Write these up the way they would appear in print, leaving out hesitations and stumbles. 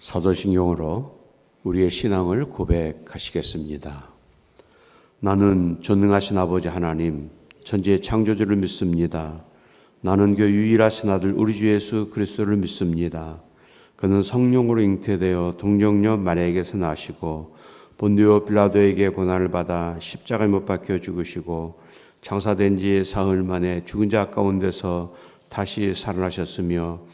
사도신경으로 우리의 신앙을 고백하시겠습니다. 나는 전능하신 아버지 하나님, 천지의 창조주를 믿습니다. 나는 그 유일하신 아들 우리 주 예수 그리스도를 믿습니다. 그는 성령으로 잉태되어 동정녀 마리아에게서 나시고 본디오 빌라도에게 고난을 받아 십자가에 못 박혀 죽으시고 장사된 지 사흘 만에 죽은 자 가운데서 다시 살아나셨으며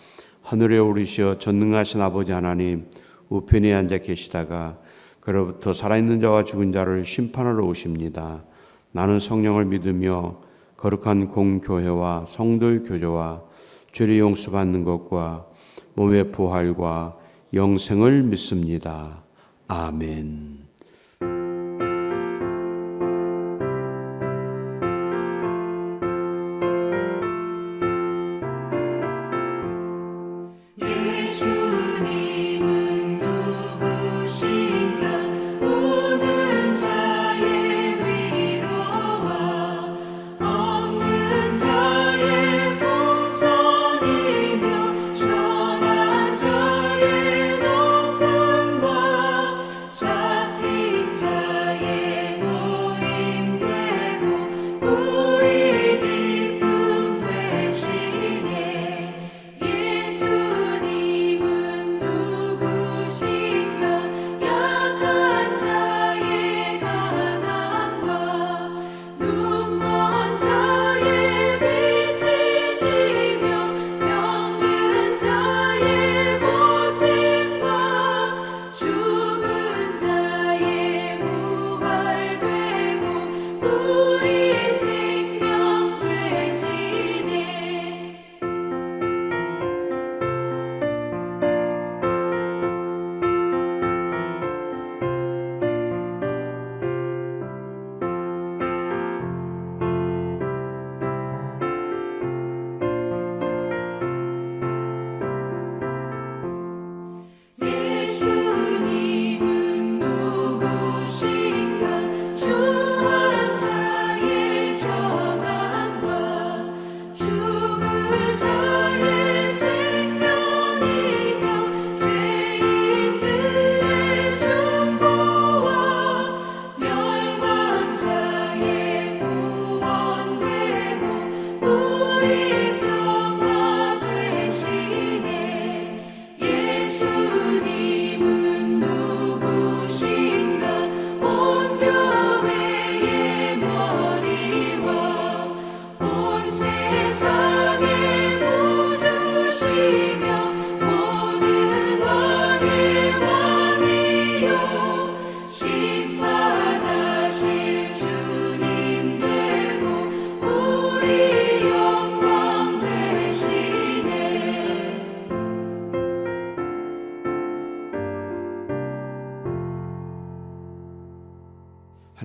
하늘에 오르시어 전능하신 아버지 하나님 우편에 앉아 계시다가 그로부터 살아있는 자와 죽은 자를 심판하러 오십니다. 나는 성령을 믿으며 거룩한 공교회와 성도의 교제와 죄를 용서받는 것과 몸의 부활과 영생을 믿습니다. 아멘.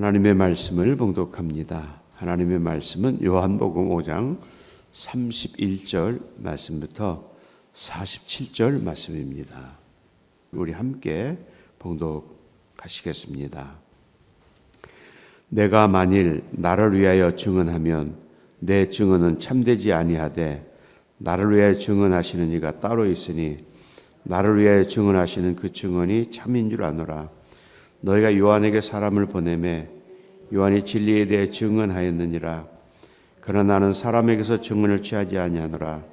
하나님의 말씀을 봉독합니다. 하나님의 말씀은 요한복음 5장 31절 말씀부터 47절 말씀입니다. 우리 함께 봉독하시겠습니다. 내가 만일 나를 위하여 증언하면 내 증언은 참되지 아니하되 나를 위하여 증언하시는 이가 따로 있으니 나를 위하여 증언하시는 그 증언이 참인 줄 아노라. 너희가 요한에게 사람을 보내매 요한이 진리에 대해 증언하였느니라. 그러나 나는 사람에게서 증언을 취하지 아니하노라.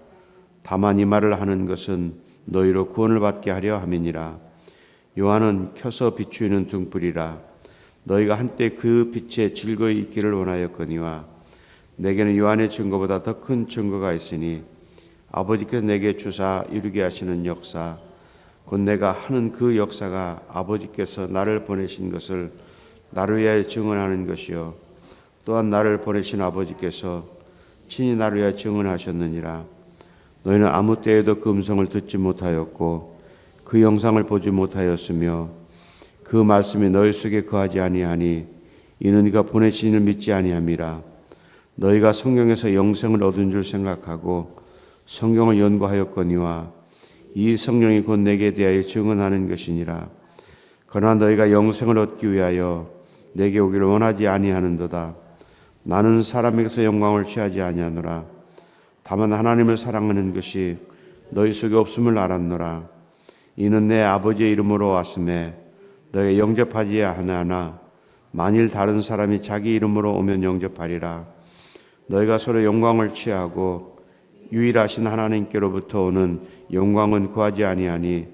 다만 이 말을 하는 것은 너희로 구원을 받게 하려 함이니라. 요한은 켜서 비추이는 등불이라. 너희가 한때 그 빛에 즐거이 있기를 원하였거니와 내게는 요한의 증거보다 더 큰 증거가 있으니 아버지께서 내게 주사 이루게 하시는 역사 곧 내가 하는 그 역사가 아버지께서 나를 보내신 것을 나를 위하여 증언하는 것이요 또한 나를 보내신 아버지께서 친히 나를 위하여 증언하셨느니라. 너희는 아무 때에도 그 음성을 듣지 못하였고 그 영상을 보지 못하였으며 그 말씀이 너희 속에 거하지 아니하니 이는 그가 보내신 이를 믿지 아니함이라. 너희가 성경에서 영생을 얻은 줄 생각하고 성경을 연구하였거니와 이 성령이 곧 내게 대하여 증언하는 것이니라. 그러나 너희가 영생을 얻기 위하여 내게 오기를 원하지 아니하는도다. 나는 사람에게서 영광을 취하지 아니하노라. 다만 하나님을 사랑하는 것이 너희 속에 없음을 알았노라. 이는 내 아버지의 이름으로 왔음에 너희 영접하지 하나 만일 다른 사람이 자기 이름으로 오면 영접하리라. 너희가 서로 영광을 취하고 유일하신 하나님께로부터 오는 영광은 구하지 아니하니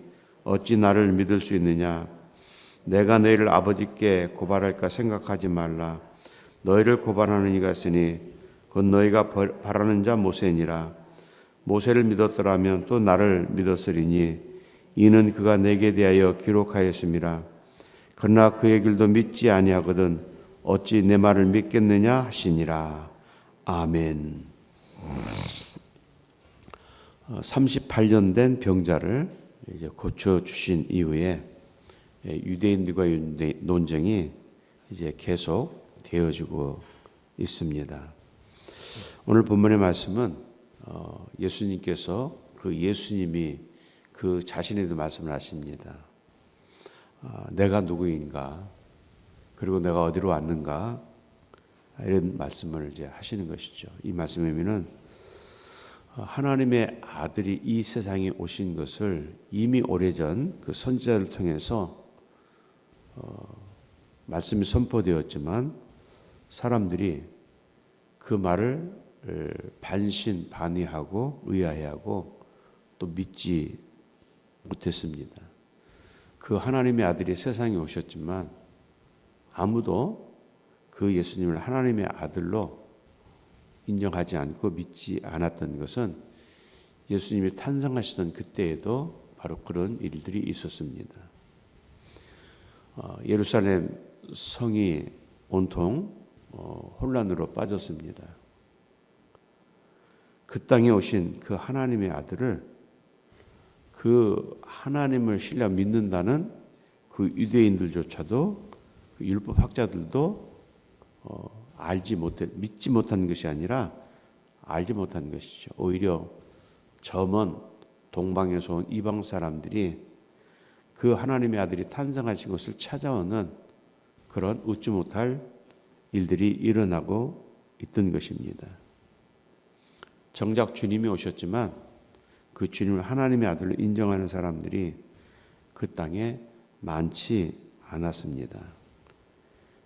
어찌 나를 믿을 수 있느냐. 내가 너희를 아버지께 고발할까 생각하지 말라. 너희를 고발하는 이가 있으니 곧 너희가 바라는 자 모세니라. 모세를 믿었더라면 또 나를 믿었으리니 이는 그가 내게 대하여 기록하였음이라. 그러나 그의 길도 믿지 아니하거든 어찌 내 말을 믿겠느냐 하시니라. 아멘. 38년 된 병자를 이제 고쳐 주신 이후에 유대인들과의 논쟁이 이제 계속 되어지고 있습니다. 오늘 본문의 말씀은 예수님께서 예수님이 그 자신에도 말씀을 하십니다. 내가 누구인가? 그리고 내가 어디로 왔는가? 이런 말씀을 이제 하시는 것이죠. 이 말씀의 의미는 하나님의 아들이 이 세상에 오신 것을 이미 오래전 그 선지자를 통해서 말씀이 선포되었지만 사람들이 그 말을 반신반의하고 의아해하고 또 믿지 못했습니다. 그 하나님의 아들이 세상에 오셨지만 아무도 그 예수님을 하나님의 아들로 인정하지 않고 믿지 않았던 것은 예수님이 탄생하시던 그때에도 바로 그런 일들이 있었습니다. 예루살렘 성이 온통 혼란으로 빠졌습니다. 그 땅에 오신 그 하나님의 아들을 그 하나님을 신뢰 믿는다는 그 유대인들조차도 그 율법 학자들도 믿지 못한 것이 아니라 알지 못한 것이죠. 오히려 저 먼 동방에서 온 이방 사람들이 그 하나님의 아들이 탄생하신 것을 찾아오는 그런 웃지 못할 일들이 일어나고 있던 것입니다. 정작 주님이 오셨지만 그 주님을 하나님의 아들로 인정하는 사람들이 그 땅에 많지 않았습니다.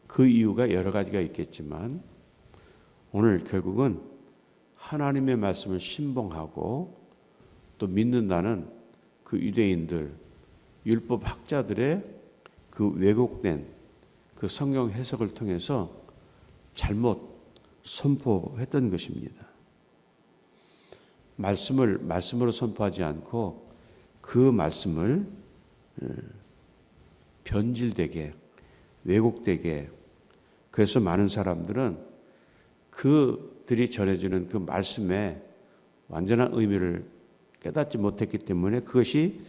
그 이유가 여러 가지가 있겠지만 오늘 결국은 하나님의 말씀을 신봉하고 또 믿는다는 그 유대인들, 율법 학자들의 그 왜곡된 그 성경 해석을 통해서 잘못 선포했던 것입니다. 말씀으로 선포하지 않고 그 말씀을 변질되게 왜곡되게, 그래서 많은 사람들은 그들이 전해주는 그 말씀의 완전한 의미를 깨닫지 못했기 때문에 그것이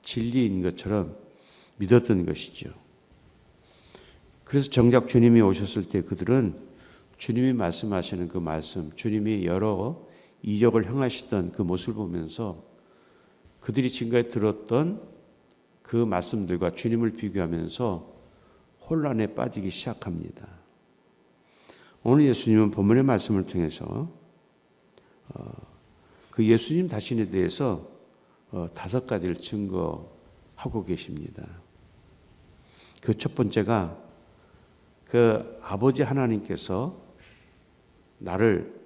진리인 것처럼 믿었던 것이죠. 그래서 정작 주님이 오셨을 때 그들은 주님이 말씀하시는 그 말씀, 주님이 여러 이적을 행하시던 그 모습을 보면서 그들이 지금까지 들었던 그 말씀들과 주님을 비교하면서 혼란에 빠지기 시작합니다. 오늘 예수님은 본문의 말씀을 통해서 그 예수님 자신에 대해서 5가지를 증거하고 계십니다. 그 첫 번째가 그 아버지 하나님께서 나를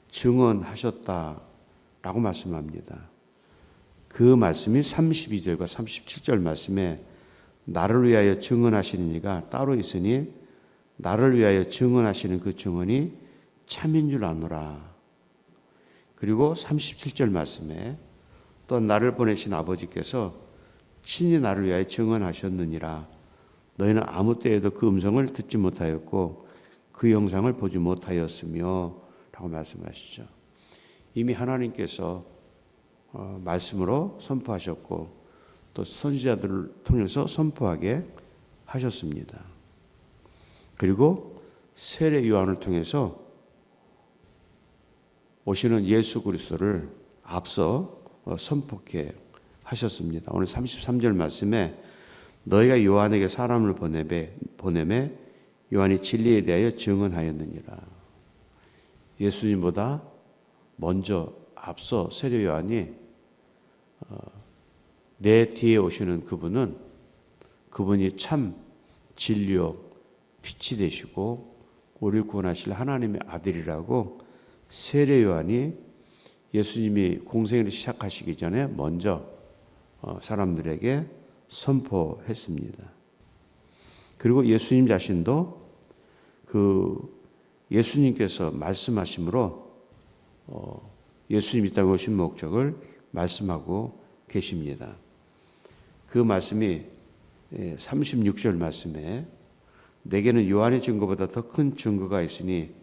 증언하셨다라고 말씀합니다. 그 말씀이 32절과 37절 말씀에 나를 위하여 증언하시는 이가 따로 있으니 나를 위하여 증언하시는 그 증언이 참인 줄 아노라. 그리고 37절 말씀에 또 나를 보내신 아버지께서 친히 나를 위하여 증언하셨느니라. 너희는 아무 때에도 그 음성을 듣지 못하였고 그 영상을 보지 못하였으며 라고 말씀하시죠. 이미 하나님께서 말씀으로 선포하셨고 또 선지자들을 통해서 선포하게 하셨습니다. 그리고 세례 요한을 통해서 오시는 예수 그리스도를 앞서 선포케 하셨습니다. 오늘 33절 말씀에 너희가 요한에게 사람을 보내매 요한이 진리에 대하여 증언하였느니라. 예수님보다 먼저 앞서 세례 요한이 내 뒤에 오시는 그분이 참 진리요 빛이 되시고 우리를 구원하실 하나님의 아들이라고 세례 요한이 예수님이 공생애를 시작하시기 전에 먼저 사람들에게 선포했습니다. 그리고 예수님 자신도 예수님께서 말씀하심으로 예수님이 이 땅에 오신 목적을 말씀하고 계십니다. 그 말씀이 36절 말씀에 내게는 요한의 증거보다 더 큰 증거가 있으니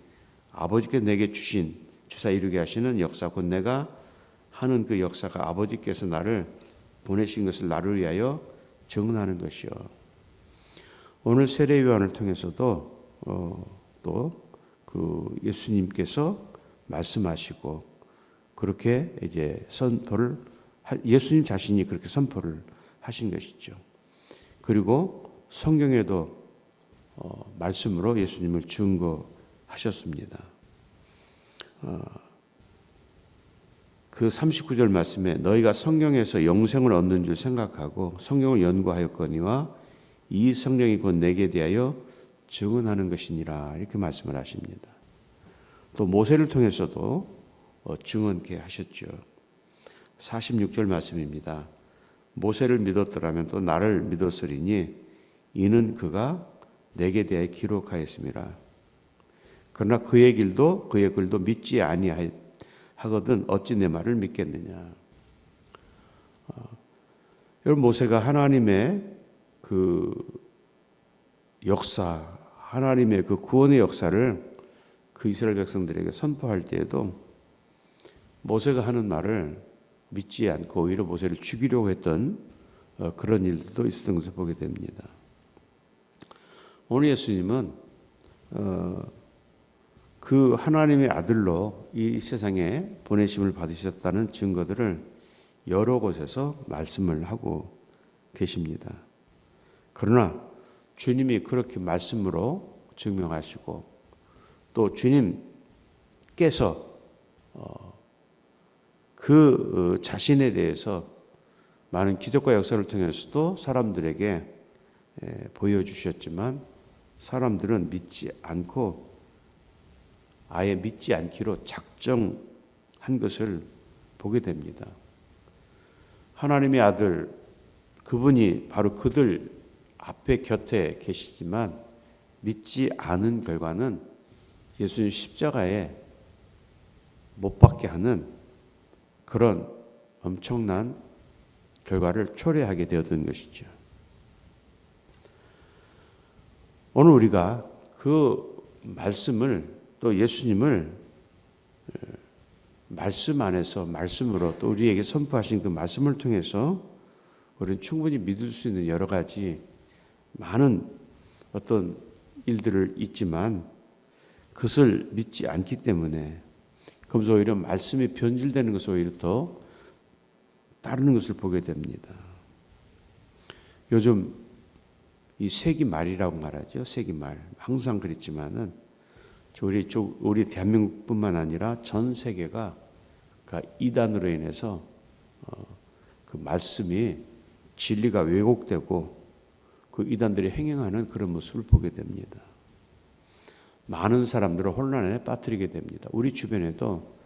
아버지께서 내게 주사 이루게 하시는 역사 곧 내가 하는 그 역사가 아버지께서 나를 보내신 것을 나를 위하여 증언하는 것이요. 오늘 세례 요한을 통해서도 또 그 예수님께서 말씀하시고 그렇게 이제 예수님 자신이 그렇게 선포를 하신 것이죠. 그리고 성경에도 말씀으로 예수님을 증거하셨습니다. 그 39절 말씀에 너희가 성경에서 영생을 얻는 줄 생각하고 성경을 연구하였거니와 이 성령이 곧 내게 대하여 증언하는 것이니라 이렇게 말씀을 하십니다. 또 모세를 통해서도 증언케 하셨죠. 46절 말씀입니다. 모세를 믿었더라면 또 나를 믿었으리니 이는 그가 내게 대하여 기록하였음이라. 그러나 그의 글도 믿지 아니하거든 어찌 내 말을 믿겠느냐. 여러분 모세가 하나님의 그 역사, 하나님의 그 구원의 역사를 그 이스라엘 백성들에게 선포할 때에도 모세가 하는 말을 믿지 않고 오히려 모세를 죽이려고 했던 그런 일들도 있었던 것을 보게 됩니다. 오늘 예수님은 그 하나님의 아들로 이 세상에 보내심을 받으셨다는 증거들을 여러 곳에서 말씀을 하고 계십니다. 그러나 주님이 그렇게 말씀으로 증명하시고 또 주님께서 그 자신에 대해서 많은 기적과 역사를 통해서도 사람들에게 보여주셨지만 사람들은 믿지 않고 아예 믿지 않기로 작정한 것을 보게 됩니다. 하나님의 아들 그분이 바로 그들 앞에 곁에 계시지만 믿지 않은 결과는 예수님 십자가에 못 박게 하는 그런 엄청난 결과를 초래하게 되었던 것이죠. 오늘 우리가 그 말씀을 또 예수님을 말씀 안에서 말씀으로 또 우리에게 선포하신 그 말씀을 통해서 우리는 충분히 믿을 수 있는 여러 가지 많은 어떤 일들을 있지만 그것을 믿지 않기 때문에 그러면서 오히려 말씀이 변질되는 것을 오히려 더 따르는 것을 보게 됩니다. 요즘 이 세기말이라고 말하죠. 세기말. 항상 그랬지만은 우리 대한민국뿐만 아니라 전 세계가 이단으로 인해서 그 말씀이 진리가 왜곡되고 그 이단들이 행행하는 그런 모습을 보게 됩니다. 많은 사람들을 혼란에 빠뜨리게 됩니다. 우리 주변에도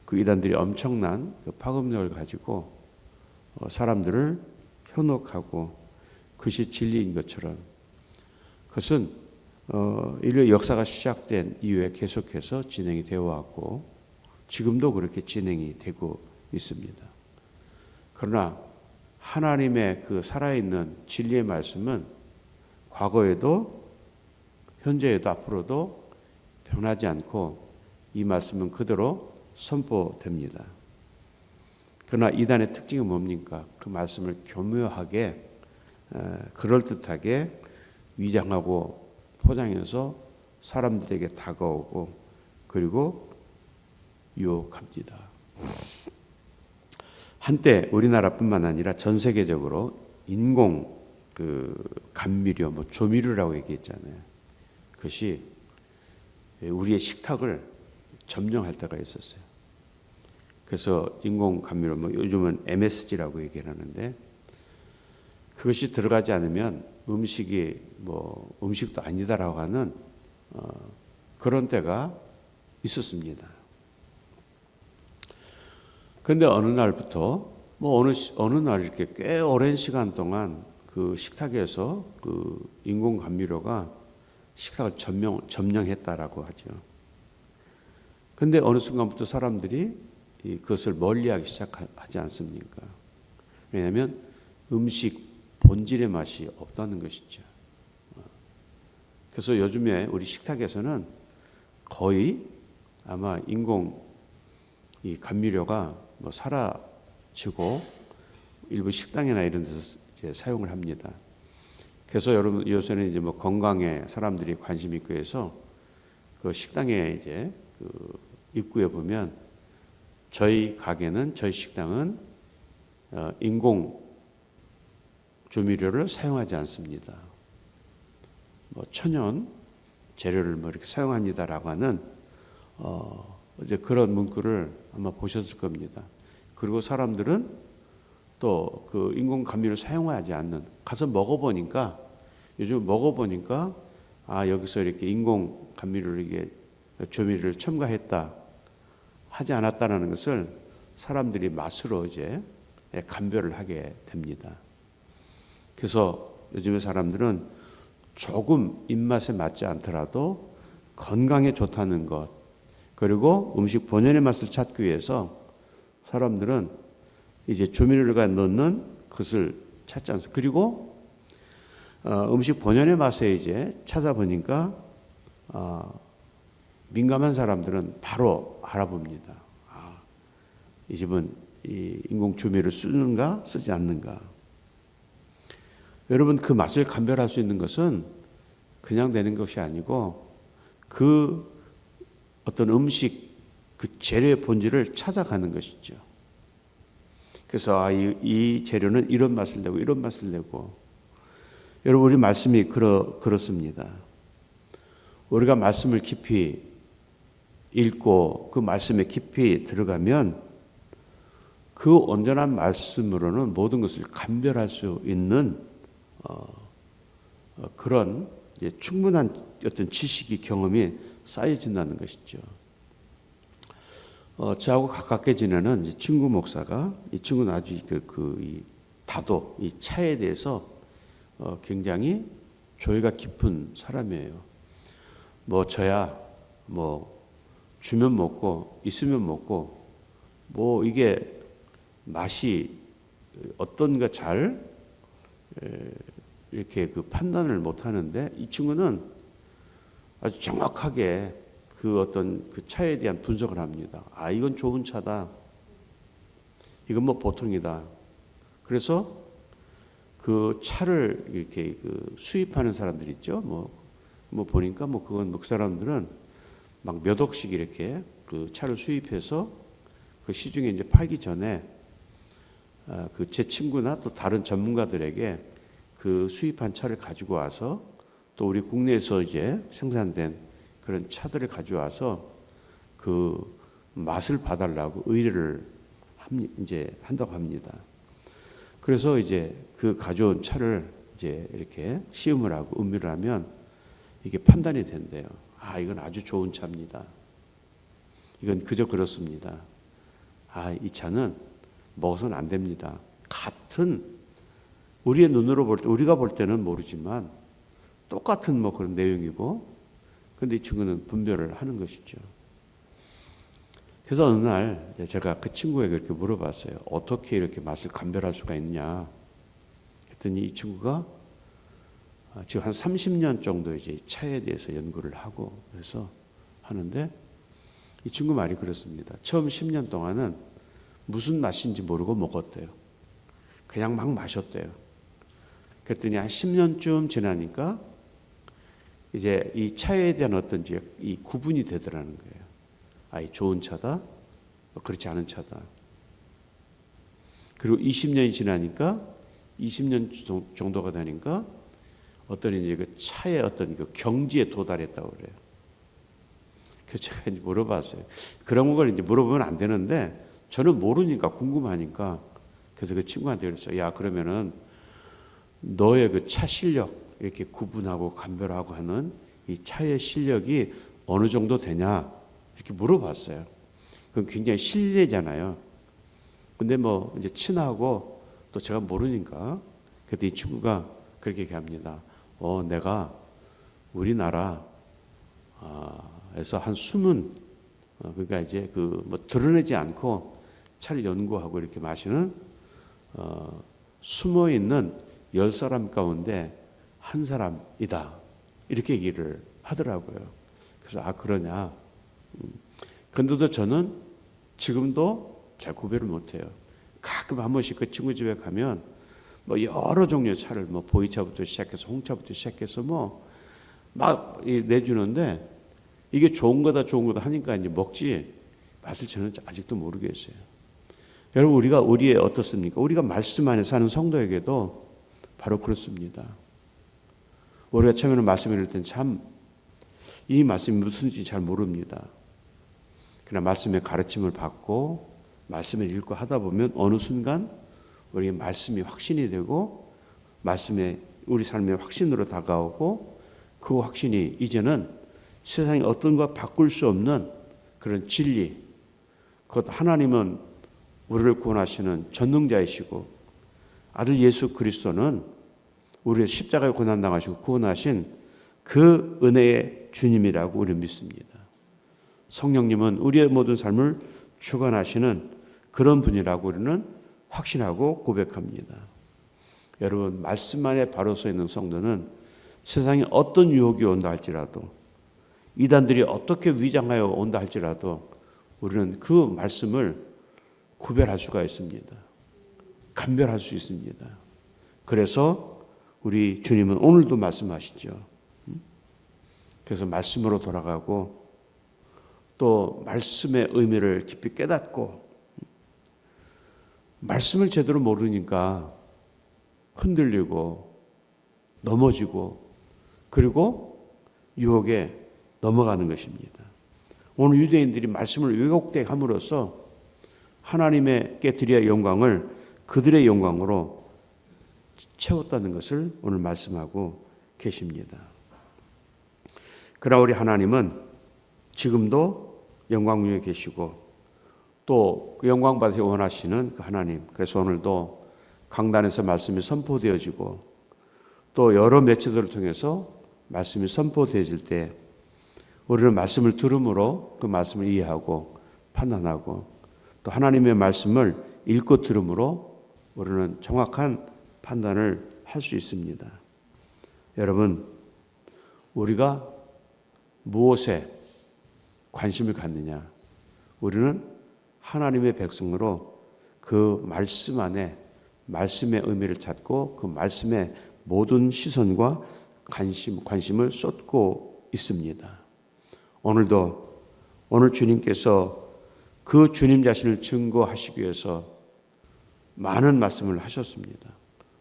그 이단들이 엄청난 그 파급력을 가지고 사람들을 현혹하고 그것이 진리인 것처럼 그것은 인류 역사가 시작된 이후에 계속해서 진행이 되어 왔고 지금도 그렇게 진행이 되고 있습니다. 그러나 하나님의 그 살아있는 진리의 말씀은 과거에도 현재에도 앞으로도 변하지 않고 이 말씀은 그대로 선포됩니다. 그러나 이단의 특징은 뭡니까? 그 말씀을 교묘하게 그럴듯하게 위장하고 포장해서 사람들에게 다가오고 그리고 유혹합니다. 한때 우리나라뿐만 아니라 전 세계적으로 인공 감미료, 조미료라고 얘기했잖아요. 그것이 우리의 식탁을 점령할 때가 있었어요. 그래서 인공 감미료, 요즘은 MSG라고 얘기를 하는데 그것이 들어가지 않으면 음식이 음식도 아니다라고 하는 그런 때가 있었습니다. 그런데 어느 날부터 어느 날 이렇게 꽤 오랜 시간 동안 그 식탁에서 그 인공 감미료가 식탁을 점령했다라고 하죠. 근데 어느 순간부터 사람들이 그것을 멀리하기 시작하지 않습니까? 왜냐하면 음식 본질의 맛이 없다는 것이죠. 그래서 요즘에 우리 식탁에서는 거의 아마 인공 이 감미료가 사라지고 일부 식당이나 이런 데서 이제 사용을 합니다. 그래서 여러분 요새는 이제 건강에 사람들이 관심이 있고 해서 그 식당에 이제 그 입구에 보면 저희 식당은 인공 조미료를 사용하지 않습니다. 천연 재료를 이렇게 사용합니다라고 하는 이제 그런 문구를 아마 보셨을 겁니다. 그리고 사람들은 또 그 인공 감미료를 사용하지 않는 가서 먹어보니까 요즘 여기서 이렇게 인공 감미료를 이게 조미료를 첨가했다 하지 않았다라는 것을 사람들이 맛으로 이제 감별을 하게 됩니다. 그래서 요즘의 사람들은 조금 입맛에 맞지 않더라도 건강에 좋다는 것, 그리고 음식 본연의 맛을 찾기 위해서 사람들은 이제 조미료가 넣는 것을 찾지 않습니다. 그리고 음식 본연의 맛에 이제 찾아보니까 민감한 사람들은 바로 알아봅니다. 이 집은 이 인공 조미료를 쓰는가 쓰지 않는가. 여러분, 그 맛을 감별할 수 있는 것은 그냥 되는 것이 아니고 그 어떤 음식 그 재료의 본질을 찾아가는 것이죠. 그래서 이 재료는 이런 맛을 내고 이런 맛을 내고. 여러분, 우리 말씀이 그렇습니다. 우리가 말씀을 깊이 읽고 그 말씀에 깊이 들어가면 그 온전한 말씀으로는 모든 것을 감별할 수 있는 그런 충분한 어떤 지식이 경험이 쌓여진다는 것이죠. 저하고 가깝게 지내는 친구 목사가 이 친구는 아주 이 다도 이 차에 대해서 굉장히 조예가 깊은 사람이에요. 저야 주면 먹고 있으면 먹고 이게 맛이 어떤가 잘 이렇게 그 판단을 못 하는데 이 친구는 아주 정확하게 그 어떤 그 차에 대한 분석을 합니다. 이건 좋은 차다. 이건 보통이다. 그래서 그 차를 이렇게 그 수입하는 사람들 있죠. 보니까 그건 그 사람들은 막 몇 억씩 이렇게 그 차를 수입해서 그 시중에 이제 팔기 전에 그 제 친구나 또 다른 전문가들에게 그 수입한 차를 가지고 와서 또 우리 국내에서 이제 생산된 그런 차들을 가져와서 그 맛을 봐달라고 의뢰를 이제 한다고 합니다. 그래서 이제 그 가져온 차를 이제 이렇게 시음을 하고 음미를 하면 이게 판단이 된대요. 이건 아주 좋은 차입니다. 이건 그저 그렇습니다. 이 차는 먹어서는 안 됩니다. 같은 우리의 눈으로 볼 때 우리가 볼 때는 모르지만 똑같은 그런 내용이고, 근데 이 친구는 분별을 하는 것이죠. 그래서 어느 날 제가 그 친구에게 이렇게 물어봤어요. 어떻게 이렇게 맛을 감별할 수가 있냐? 그랬더니 이 친구가 지금 한 30년 정도 이제 차에 대해서 연구를 하고 그래서 하는데 이 친구 말이 그렇습니다. 처음 10년 동안은 무슨 맛인지 모르고 먹었대요. 그냥 막 마셨대요. 그랬더니 한 10년쯤 지나니까 이제 이 차에 대한 어떤 이 구분이 되더라는 거예요. 이 좋은 차다, 그렇지 않은 차다. 그리고 20년이 지나니까 20년 정도가 되니까 어떤 이제 그 차의 어떤 그 경지에 도달했다고 그래요. 그래서 제가 이제 물어봤어요. 그런 걸 이제 물어보면 안 되는데 저는 모르니까 궁금하니까 그래서 그 친구한테 그랬어요. 야, 그러면은 너의 그 차 실력, 이렇게 구분하고 감별하고 하는 이 차의 실력이 어느 정도 되냐 이렇게 물어봤어요. 그건 굉장히 실례잖아요. 근데 뭐 이제 친하고 또 제가 모르니까 그때 이 친구가 그렇게 얘기합니다. 내가 우리나라에서 한 숨은 그러니까 이제 그 뭐 드러내지 않고 차를 연구하고 이렇게 마시는 숨어 있는 10사람 가운데 한 사람이다. 이렇게 얘기를 하더라고요. 그래서 그러냐. 근데도 저는 지금도 잘 구별을 못해요. 가끔 한 번씩 그 친구 집에 가면 뭐 여러 종류의 차를 뭐 보이차부터 시작해서 홍차부터 시작해서 뭐 막 내주는데 이게 좋은 거다 하니까 이제 먹지 맛을 저는 아직도 모르겠어요. 여러분 우리의 어떻습니까? 우리가 말씀 안에 사는 성도에게도 바로 그렇습니다. 우리가 처음에는 말씀 읽을 땐 참 이 말씀이 무슨지 잘 모릅니다. 그러나 말씀의 가르침을 받고 말씀을 읽고 하다 보면 어느 순간 우리의 말씀이 확신이 되고 말씀에 우리 삶의 확신으로 다가오고 그 확신이 이제는 세상에 어떤 것 바꿀 수 없는 그런 진리, 곧 하나님은 우리를 구원하시는 전능자이시고 아들 예수 그리스도는 우리의 십자가에 고난당하시고 구원하신 그 은혜의 주님이라고 우리는 믿습니다. 성령님은 우리의 모든 삶을 주관하시는 그런 분이라고 우리는 확신하고 고백합니다. 여러분 말씀 안에 바로 서 있는 성도는 세상에 어떤 유혹이 온다 할지라도 이단들이 어떻게 위장하여 온다 할지라도 우리는 그 말씀을 구별할 수가 있습니다. 감별할 수 있습니다. 그래서 우리 주님은 오늘도 말씀하시죠. 그래서 말씀으로 돌아가고 또 말씀의 의미를 깊이 깨닫고 말씀을 제대로 모르니까 흔들리고 넘어지고 그리고 유혹에 넘어가는 것입니다. 오늘 유대인들이 말씀을 왜곡되게 함으로써 하나님께 드려야 영광을 그들의 영광으로 채웠다는 것을 오늘 말씀하고 계십니다. 그러나 우리 하나님은 지금도 영광 위에 계시고 또 그 영광 받으시 원하시는 그 하나님. 그래서 오늘도 강단에서 말씀이 선포되어지고 또 여러 매체들을 통해서 말씀이 선포되어질 때 우리는 말씀을 들음으로 그 말씀을 이해하고 판단하고 또 하나님의 말씀을 읽고 들음으로 우리는 정확한 판단을 할 수 있습니다. 여러분, 우리가 무엇에 관심을 갖느냐? 우리는 하나님의 백성으로 그 말씀 안에 말씀의 의미를 찾고 그 말씀의 모든 시선과 관심을 쏟고 있습니다. 오늘 주님께서 그 주님 자신을 증거하시기 위해서 많은 말씀을 하셨습니다.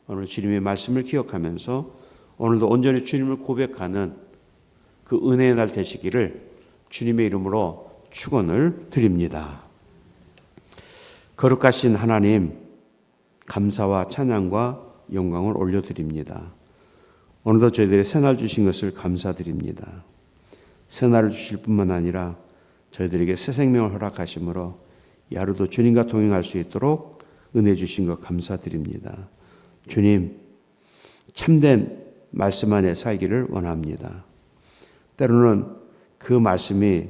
오늘 주님의 말씀을 기억하면서 오늘도 온전히 주님을 고백하는 그 은혜의 날 되시기를 주님의 이름으로 축원을 드립니다. 거룩하신 하나님, 감사와 찬양과 영광을 올려드립니다. 오늘도 저희들의 새날 주신 것을 감사드립니다. 새날을 주실 뿐만 아니라 저희들에게 새 생명을 허락하심으로 이 하루도 주님과 동행할 수 있도록 은혜 주신 것 감사드립니다. 주님, 참된 말씀 안에 살기를 원합니다. 때로는 그 말씀이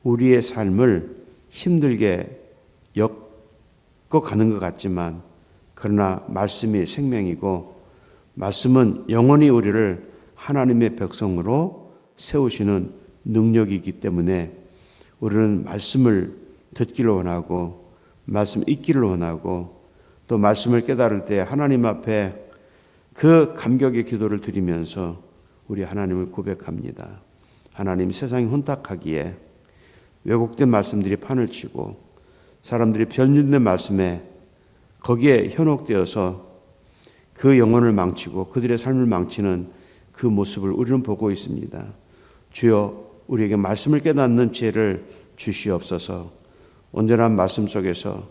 우리의 삶을 힘들게 엮어가는 것 같지만 그러나 말씀이 생명이고 말씀은 영원히 우리를 하나님의 백성으로 세우시는 능력이기 때문에 우리는 말씀을 듣기를 원하고 말씀 읽기를 원하고 또 말씀을 깨달을 때 하나님 앞에 그 감격의 기도를 드리면서 우리 하나님을 고백합니다. 하나님, 세상이 혼탁하기에 왜곡된 말씀들이 판을 치고 사람들이 변질된 말씀에 거기에 현혹되어서 그 영혼을 망치고 그들의 삶을 망치는 그 모습을 우리는 보고 있습니다. 주여, 우리에게 말씀을 깨닫는 지혜를 주시옵소서. 온전한 말씀 속에서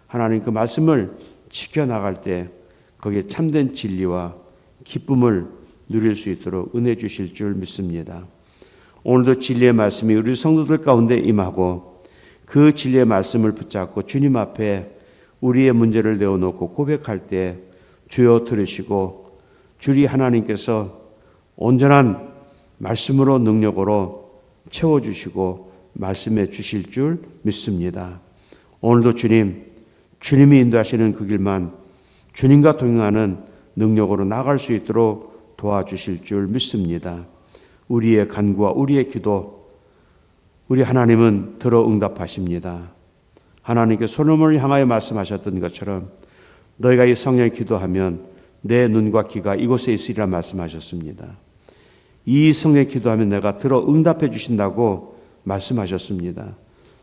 하나님 그 말씀을 지켜나갈 때 거기에 참된 진리와 기쁨을 누릴 수 있도록 은혜 주실 줄 믿습니다. 오늘도 진리의 말씀이 우리 성도들 가운데 임하고 그 진리의 말씀을 붙잡고 주님 앞에 우리의 문제를 내어놓고 고백할 때 주여 들으시고 주리 하나님께서 온전한 말씀으로 능력으로 채워주시고 말씀해 주실 줄 믿습니다. 오늘도 주님이 인도하시는 그 길만 주님과 동행하는 능력으로 나갈 수 있도록 도와주실 줄 믿습니다. 우리의 간구와 우리의 기도, 우리 하나님은 들어 응답하십니다. 하나님께 솔로몬을 향하여 말씀하셨던 것처럼 너희가 이 성령에 기도하면 내 눈과 귀가 이곳에 있으리라 말씀하셨습니다. 이 성령에 기도하면 내가 들어 응답해 주신다고 말씀하셨습니다.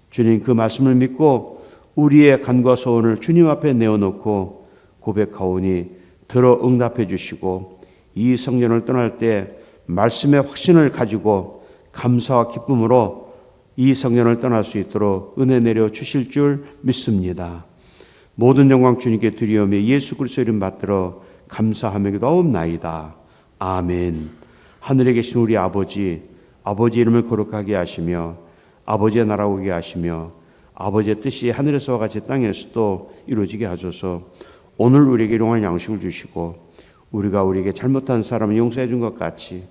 주님 그 말씀을 믿고 우리의 간과 소원을 주님 앞에 내어놓고 고백하오니 들어 응답해 주시고 이 성전을 떠날 때 말씀의 확신을 가지고 감사와 기쁨으로 이 성전을 떠날 수 있도록 은혜 내려 주실 줄 믿습니다. 모든 영광 주님께 드리오며 예수 그리스도 이름 받들어 감사하며 기도하옵나이다. 아멘. 하늘에 계신 우리 아버지 이름을 거룩하게 하시며 아버지의 나라 오게 하시며 아버지의 뜻이 하늘에서와 같이 땅에서도 이루어지게 하소서. 오늘 우리에게 일용할 양식을 주시고 우리가 우리에게 잘못한 사람을 용서해 준 것 같이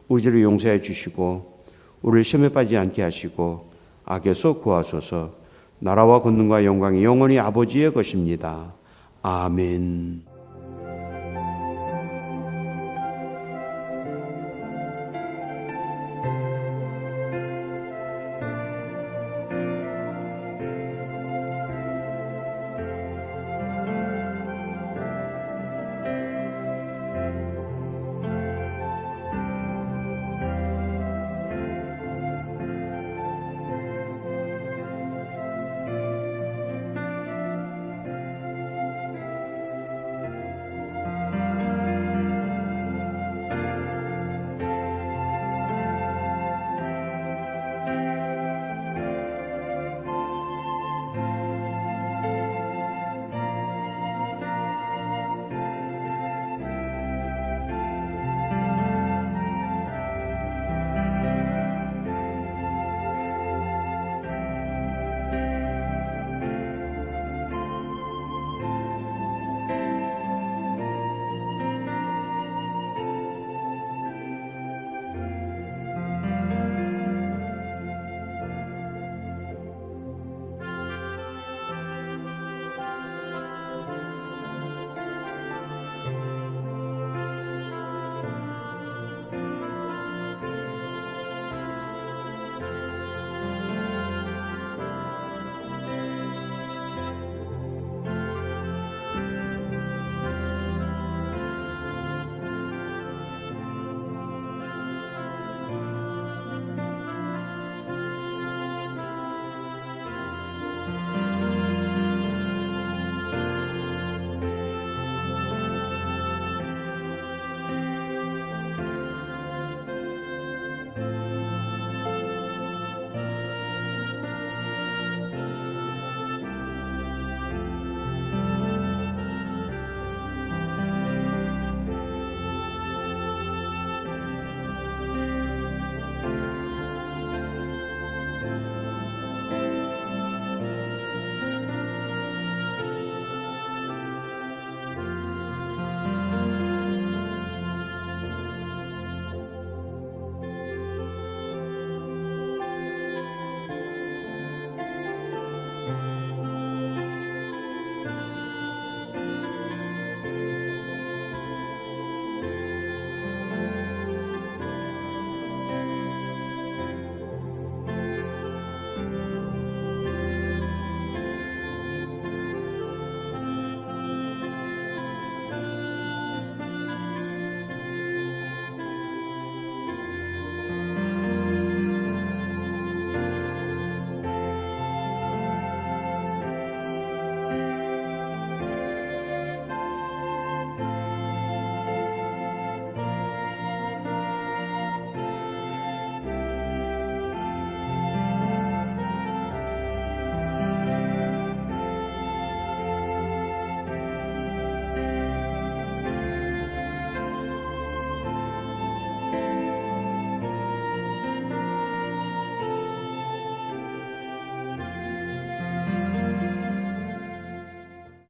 우리 죄를 용서해 주시고 우리를 시험에 빠지지 않게 하시고 악에서 구하소서. 나라와 권능과 영광이 영원히 아버지의 것입니다. 아멘.